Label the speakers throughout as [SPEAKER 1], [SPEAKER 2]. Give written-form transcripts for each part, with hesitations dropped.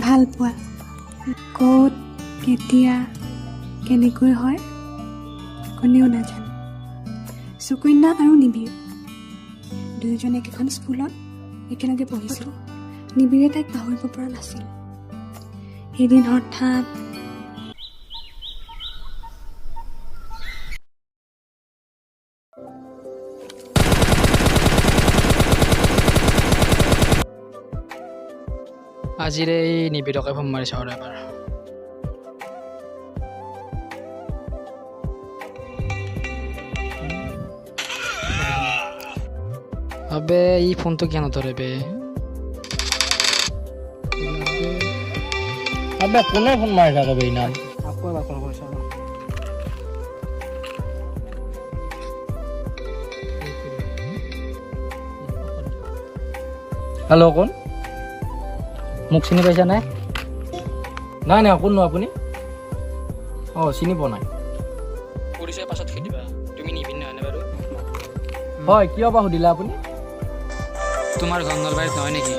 [SPEAKER 1] ভাল পোৱা ক'ত কেতিয়া কেনেকৈ হয় কোনেও নাজানে। সুকন্যা আৰু নিবিড় দুয়োজনে একেখন স্কুলত একেলগে পঢ়িছিলোঁ। নিবিড়ে তাইক পাহৰিব পৰা নাছিল। এদিন হঠাৎ
[SPEAKER 2] আজিৰে এই নিবিড়কে ফোন মাৰি চাওঁ এবাৰ। আবে ই ফোনটো কিয় নধৰে বে?
[SPEAKER 3] আবে কোনে ফোন মাৰি থাকে বে ইনাম?
[SPEAKER 2] আকৌ এবাৰ কল কৰি চাওঁ।
[SPEAKER 3] হেল্ল' কোন? মোক চিনি পাইছা নাই? নাই নাই কোননো আপুনি? অঁ চিনি পোৱা নাই।
[SPEAKER 2] পৰিচয় পাছত সুধিবা। তুমি নিবিড় নহয়নে বাৰু?
[SPEAKER 3] হয় কিয় বা সুধিলা আপুনি?
[SPEAKER 2] তোমাৰ ঘৰ নলবাৰীত নহয় নেকি?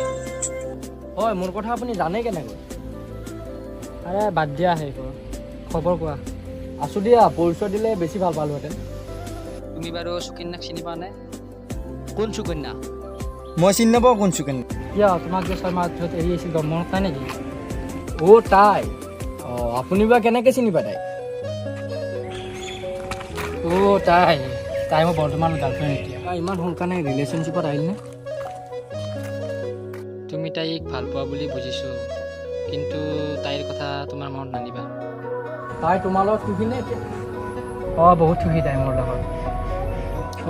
[SPEAKER 3] হয় মোৰ কথা আপুনি জানে কেনেকৈ?
[SPEAKER 2] আৰে বাদ দিয়া সেইবোৰ, খবৰ কোৱা।
[SPEAKER 3] আছোঁ দিয়া, পৰিচয় দিলে বেছি ভাল পালোহেঁতেন।
[SPEAKER 2] তুমি বাৰু সুকন্যাক চিনি পোৱা নে? কোন সুকন্যা?
[SPEAKER 3] মই চিনি নাপাওঁ কোন চুকেন।
[SPEAKER 2] কিয় তোমাক যে 6 মাহ পিছত এৰি আহিছিল গম মনত নাই নেকি?
[SPEAKER 3] অ' তাই? অঁ আপুনি বা কেনেকৈ চিনি পায় তাই?
[SPEAKER 2] অ' তাই তাই মোৰ বৰ্তমান গাৰ্লফ্ৰেণ্ড এতিয়া।
[SPEAKER 3] তাই ইমান সোনকালে ৰিলেশ্যনশ্বিপত আহিলনে?
[SPEAKER 2] তুমি তাইক ভাল পোৱা বুলি বুজিছোঁ, কিন্তু তাইৰ কথা তোমাৰ মনত নানিবা।
[SPEAKER 3] তাই তোমাৰ লগত সুখী নে এতিয়া?
[SPEAKER 2] অঁ বহুত সুখী তাই মোৰ লগত।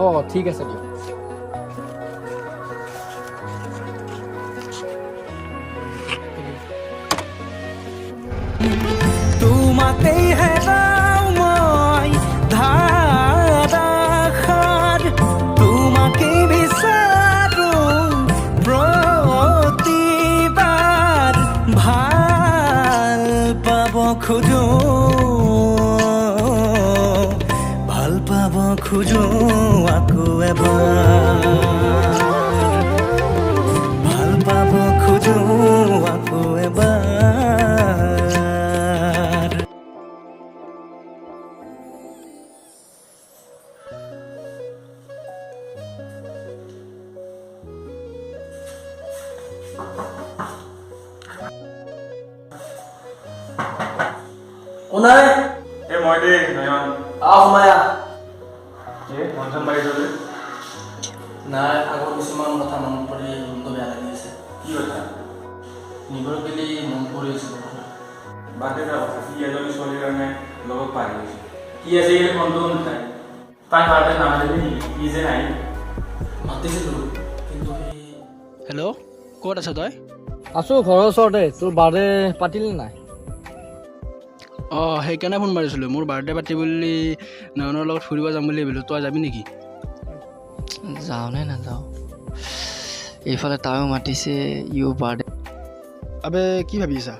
[SPEAKER 3] অঁ ঠিক আছে দিয়ক।
[SPEAKER 4] তোমাকেই হেৰাও মই ধাৰাসাৰ, তোমাকেই বিচাৰো প্ৰতিবাৰ, ভাল পাব খোজো, ভাল পাব খোজো আকৌ এবাৰ, ভাল পাব খোজো আকৌ এবাৰ।
[SPEAKER 3] কোনাই?
[SPEAKER 5] এই মই দেই নয়ন।
[SPEAKER 3] সোমায়া।
[SPEAKER 5] মন চন মাৰি থলে
[SPEAKER 3] নাই আগৰ কিছুমান কথা মনত পৰি মনটো বেয়া লাগি আছে।
[SPEAKER 5] কি কথা?
[SPEAKER 3] নিবৰ বুলি মন পৰি আছে।
[SPEAKER 5] বাদ এটা কথা, সি এজনী ছোৱালীৰ কাৰণে লগত পাই গৈছে। কি আছে এই ফোনটো নাথাকে, তাই ঘৰতে নামাতিবি নেকি? কি যে নাই
[SPEAKER 3] মাতিছিলোঁ কিন্তু
[SPEAKER 2] হেল্ল', ক'ত আছ তই?
[SPEAKER 3] আছোঁ ঘৰৰ ওচৰতে। তোৰ বাৰ্থডে পাতিলি নাই?
[SPEAKER 6] অঁ সেইকাৰণে ফোন মাৰিছিলোঁ। মোৰ বাৰ্থডে পাৰ্টি বুলি নয়নৰ লগত ফুৰিব যাম বুলি ভাবিলোঁ। তই যাবি নেকি?
[SPEAKER 7] যাওঁ নে নাযাওঁ? এইফালে তাইও মাতিছে, ইও বাৰ্থডে।
[SPEAKER 6] আবে কি ভাবিছা?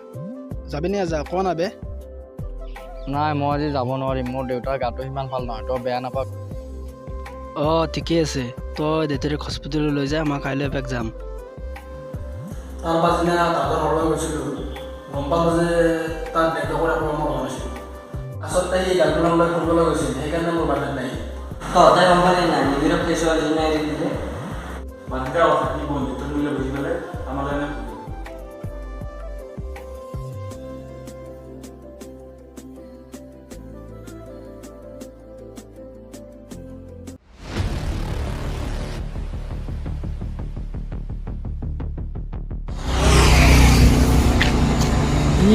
[SPEAKER 6] যাবি নে নাযা কোৱা না বে?
[SPEAKER 3] নাই মই আজি যাব নোৱাৰিম। মোৰ দেউতাৰ গাটো সিমান ভাল নহয়, তই বেয়া নাপাব।
[SPEAKER 6] অঁ ঠিকেই আছে, তই দেউতাক হস্পিটেললৈ লৈ যা, মই কাইলৈ এপাক যাম।
[SPEAKER 3] তাৰ পাছদিনা তাহাঁতৰ ঘৰলৈ গৈছিলোঁ। গম পালোঁ যে তাত দেউতাকৰ একো মই হৈছিলোঁ। আচলতে সি গাৰ্লফ্ৰেণ্ডলৈ ফুৰিবলৈ গৈছিল, সেইকাৰণে মোৰ বাৰ্থডে নাই।
[SPEAKER 7] তহঁতে গম পালি নাই? নিবিড়ক সেই ছোৱালীজনী এৰি দিলে।
[SPEAKER 5] বাদ এটা কথা, কি বন্ধুত্ব মূল্য বুজি পেলাই আমাৰ কাৰণে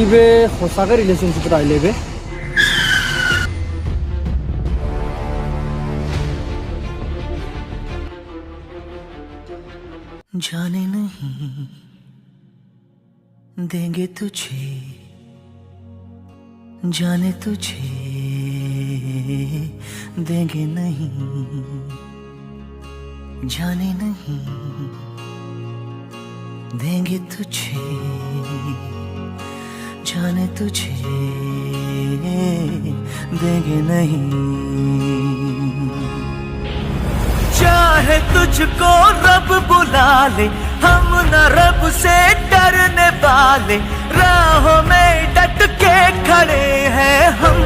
[SPEAKER 3] ই বে সঁচাকৈ ৰিলেশ্যনশ্বিপত আহিলে বে।
[SPEAKER 4] जाने नहीं देंगे तुझे, जाने तुझे देंगे नहीं, जाने नहीं देंगे तुझे, जाने तुझे देंगे नहीं। चाहे तुझको रब बुला ले, हम न रब से डरने वाले, राहों में डट के खड़े हैं हम।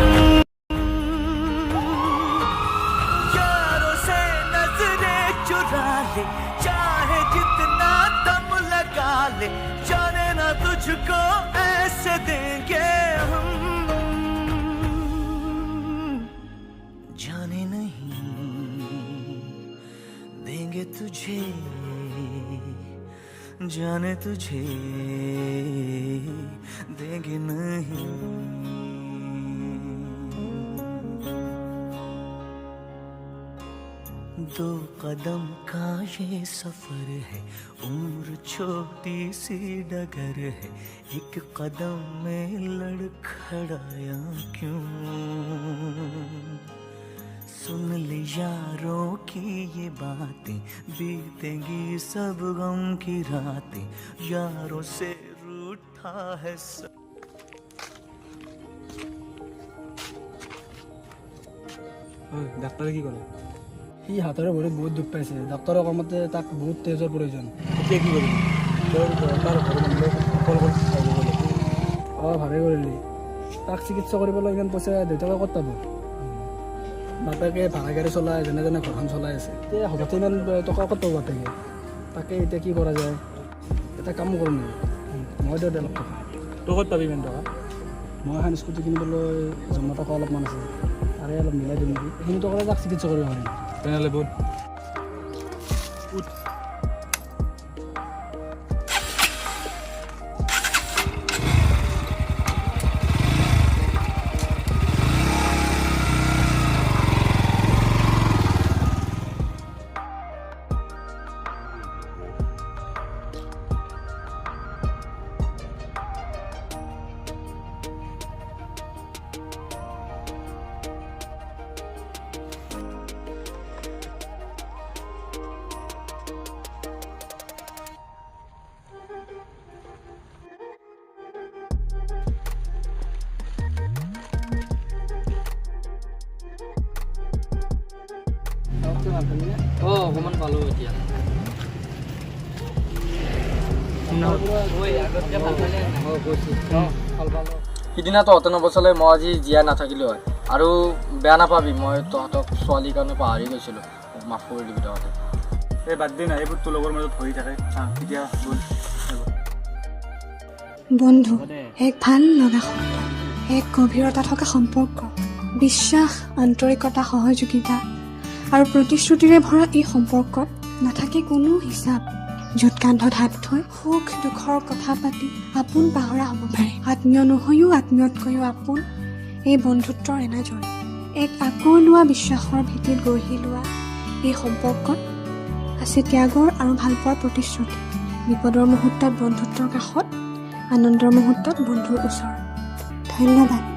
[SPEAKER 4] यारों से नजरें चुरा ले, चाहे जितना दम लगा ले, जाने ना तुझको ऐसे देंगे हम। जाने नहीं देंगे तुझे, जाने तुझे देंगे नहीं। दो कदम का ये सफर है, उम्र छोटी सी डगर है, एक कदम में लड़खड़ाया क्यों। सुन ले यारों की ये बातें, बीतेंगी सब गम की रातें, यारों से रूठा है सब।
[SPEAKER 3] ডাক্তাৰে কি ক'লে?
[SPEAKER 6] সি হাতৰে ভৰিত বহুত দুখ পাইছে। ডাক্তৰৰ কমতে তাক বহুত তেজৰ প্ৰয়োজন।
[SPEAKER 3] এতিয়া কি কৰিবি? তাৰ ঘৰৰ মানুহলৈ কল কৰি চাব গ'লে।
[SPEAKER 6] ভালেই কৰিলি। তাক চিকিৎসা কৰিবলৈ ইমান পইচা দেউতাকে ক'ত পাব? বাপেকে ভাড়া গাড়ী চলাই যেনে তেনে ঘৰখন চলাই আছে। এতিয়া হঠাতে ইমান টকা ক'ত পাব বাপেকে? তাকে এতিয়া কি কৰা যায়? এটা কাম কৰোঁ নেকি? মই দিওঁ অলপ টকা।
[SPEAKER 3] তই ক'ত পাবি ইমান টকা?
[SPEAKER 6] মই এখন স্কুটি কিনিবলৈ জমা টকা অলপমান আছে, তাৰে অলপ মিলাই দিম নেকি? সেইখিনি টকাৰে তাক চিকিৎসা কৰিব পাৰিম।
[SPEAKER 3] তেনেহ'লে বহুত
[SPEAKER 2] অকণমান পালোঁ এতিয়া।
[SPEAKER 7] সিদিনা তহঁতে নবচালে মই আজি জীয়াই নাথাকিলোঁ হয়। আৰু বেয়া নাপাবি, মই তহঁতক ছোৱালীৰ কাৰণে পাহৰি গৈছিলোঁ, মাফ কৰি দিবি তহঁতে।
[SPEAKER 5] এই বাদ দে না, এইবোৰ তোৰ লগৰ মাজত হৈ থাকে। এতিয়া বল
[SPEAKER 1] বন্ধু এক ভাল লগা শব্দ, এক গভীৰতা থকা সম্পৰ্ক, বিশ্বাস, আন্তৰিকতা, সহযোগিতা আৰু প্ৰতিশ্ৰুতিৰে ভৰা এই সম্পৰ্কত নাথাকে কোনো হিচাপ। য'ত কান্ধত হাত থৈ সুখ দুখৰ কথা পাতি আপোন পাহৰা হ'ব পাৰে। আত্মীয় নহৈও আত্মীয়তকৈও আপোন এই বন্ধুত্বৰ এনাজৰী। এক আকোৱালোৱা বিশ্বাসৰ ভিত্তিত গঢ়ি লোৱা এই সম্পৰ্কত আছে ত্যাগৰ আৰু ভালপোৱাৰ প্ৰতিশ্ৰুতি। বিপদৰ মুহূৰ্তত বন্ধুত্বৰ কাষত, আনন্দৰ মুহূৰ্তত বন্ধুৰ ওচৰত। ধন্যবাদ।